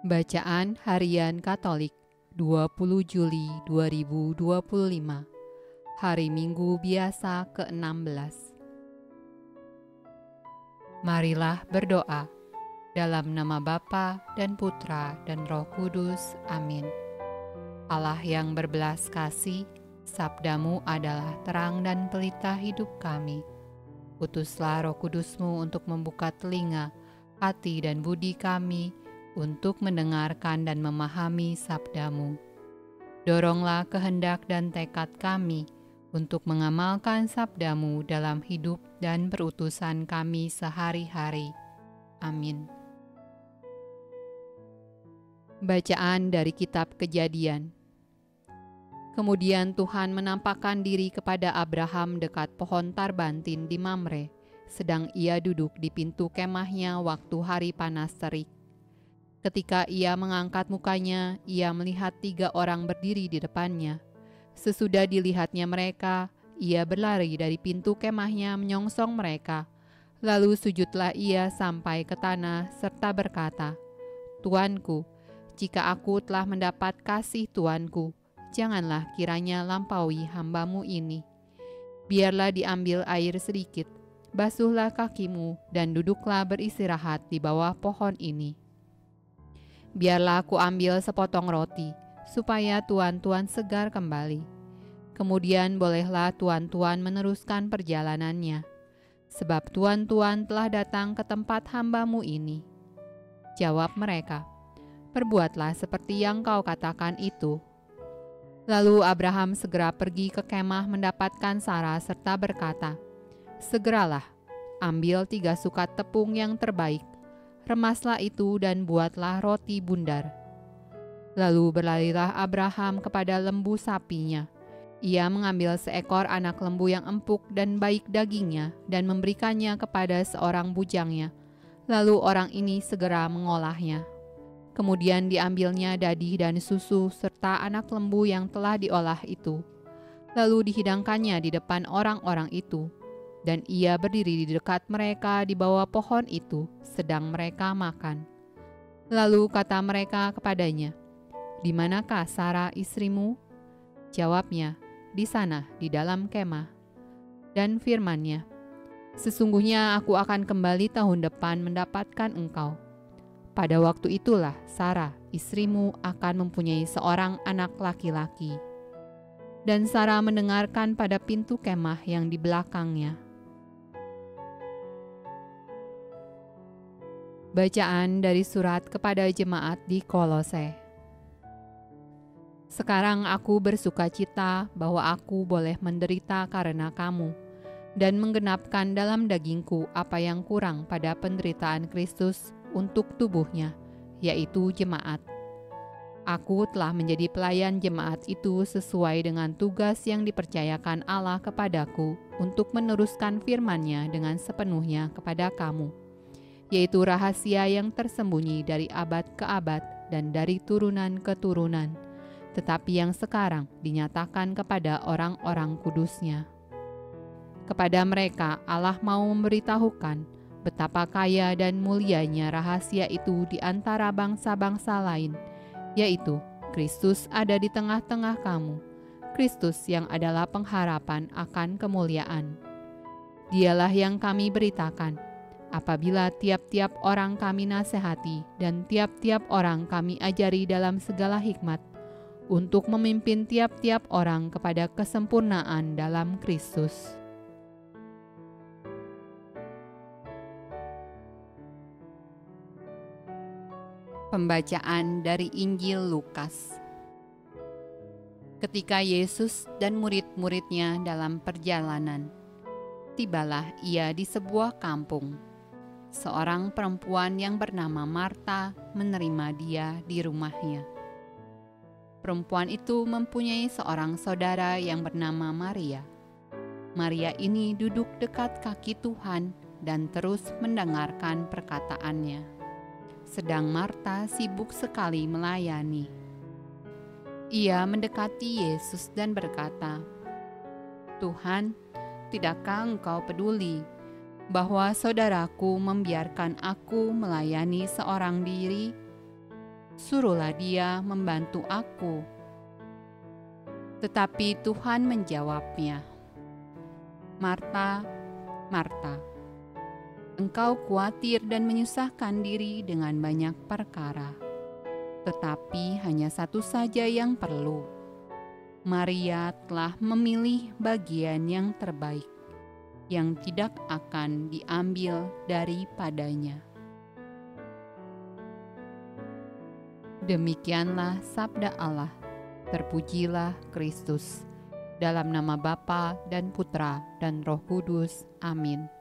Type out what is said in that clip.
Bacaan Harian Katolik 20 Juli 2025, Hari Minggu Biasa ke-16. Marilah berdoa dalam nama Bapa dan Putra dan Roh Kudus. Amin. Allah yang berbelas kasih, sabdamu adalah terang dan pelita hidup kami. Utuslah Roh Kudusmu untuk membuka telinga, hati dan budi kami, untuk mendengarkan dan memahami sabdamu. Doronglah kehendak dan tekad kami untuk mengamalkan sabdamu dalam hidup dan perutusan kami sehari-hari. Amin. Bacaan dari Kitab Kejadian. Kemudian Tuhan menampakkan diri kepada Abraham dekat pohon tarbantin di Mamre, sedang ia duduk di pintu kemahnya waktu hari panas terik. Ketika ia mengangkat mukanya, ia melihat 3 orang berdiri di depannya. Sesudah dilihatnya mereka, ia berlari dari pintu kemahnya menyongsong mereka. Lalu sujudlah ia sampai ke tanah serta berkata, "Tuanku, jika aku telah mendapat kasih Tuanku, janganlah kiranya lampaui hambamu ini. Biarlah diambil air sedikit, basuhlah kakimu dan duduklah beristirahat di bawah pohon ini. Biarlah aku ambil sepotong roti, supaya tuan-tuan segar kembali. Kemudian bolehlah tuan-tuan meneruskan perjalanannya, sebab tuan-tuan telah datang ke tempat hambamu ini." Jawab mereka, "Perbuatlah seperti yang kau katakan itu." Lalu Abraham segera pergi ke kemah mendapatkan Sara serta berkata, "Segeralah, ambil 3 sukat tepung yang terbaik, remaslah itu dan buatlah roti bundar." Lalu berlarilah Abraham kepada lembu sapinya. Ia mengambil seekor anak lembu yang empuk dan baik dagingnya dan memberikannya kepada seorang bujangnya. Lalu orang ini segera mengolahnya. Kemudian diambilnya dadih dan susu serta anak lembu yang telah diolah itu. Lalu dihidangkannya di depan orang-orang itu. Dan ia berdiri di dekat mereka di bawah pohon itu, sedang mereka makan. Lalu kata mereka kepadanya, "Di manakah Sara istrimu?" Jawabnya, "Di sana, di dalam kemah." Dan firman-Nya, "Sesungguhnya aku akan kembali tahun depan mendapatkan engkau. Pada waktu itulah Sara, istrimu, akan mempunyai seorang anak laki-laki." Dan Sara mendengarkan pada pintu kemah yang di belakangnya. Bacaan dari surat kepada jemaat di Kolose. Sekarang aku bersukacita bahwa aku boleh menderita karena kamu, dan menggenapkan dalam dagingku apa yang kurang pada penderitaan Kristus untuk tubuhnya, yaitu jemaat. Aku telah menjadi pelayan jemaat itu sesuai dengan tugas yang dipercayakan Allah kepadaku untuk meneruskan firman-Nya dengan sepenuhnya kepada kamu, yaitu rahasia yang tersembunyi dari abad ke abad dan dari turunan ke turunan, tetapi yang sekarang dinyatakan kepada orang-orang kudus-Nya. Kepada mereka Allah mau memberitahukan betapa kaya dan mulianya rahasia itu di antara bangsa-bangsa lain, yaitu Kristus ada di tengah-tengah kamu, Kristus yang adalah pengharapan akan kemuliaan. Dialah yang kami beritakan, apabila tiap-tiap orang kami nasihati dan tiap-tiap orang kami ajari dalam segala hikmat, untuk memimpin tiap-tiap orang kepada kesempurnaan dalam Kristus. Pembacaan dari Injil Lukas. Ketika Yesus dan murid-muridnya dalam perjalanan, tibalah ia di sebuah kampung. Seorang perempuan yang bernama Marta menerima dia di rumahnya. Perempuan itu mempunyai seorang saudara yang bernama Maria. Maria ini duduk dekat kaki Tuhan dan terus mendengarkan perkataannya. Sedang Marta sibuk sekali melayani. Ia mendekati Yesus dan berkata, "Tuhan, tidakkah Engkau peduli bahwa saudaraku membiarkan aku melayani seorang diri? Suruhlah dia membantu aku." Tetapi Tuhan menjawabnya, "Marta, Marta, engkau khawatir dan menyusahkan diri dengan banyak perkara, tetapi hanya satu saja yang perlu. Maria telah memilih bagian yang terbaik, yang tidak akan diambil daripadanya." Demikianlah sabda Allah. Terpujilah Kristus. Dalam nama Bapa dan Putra dan Roh Kudus. Amin.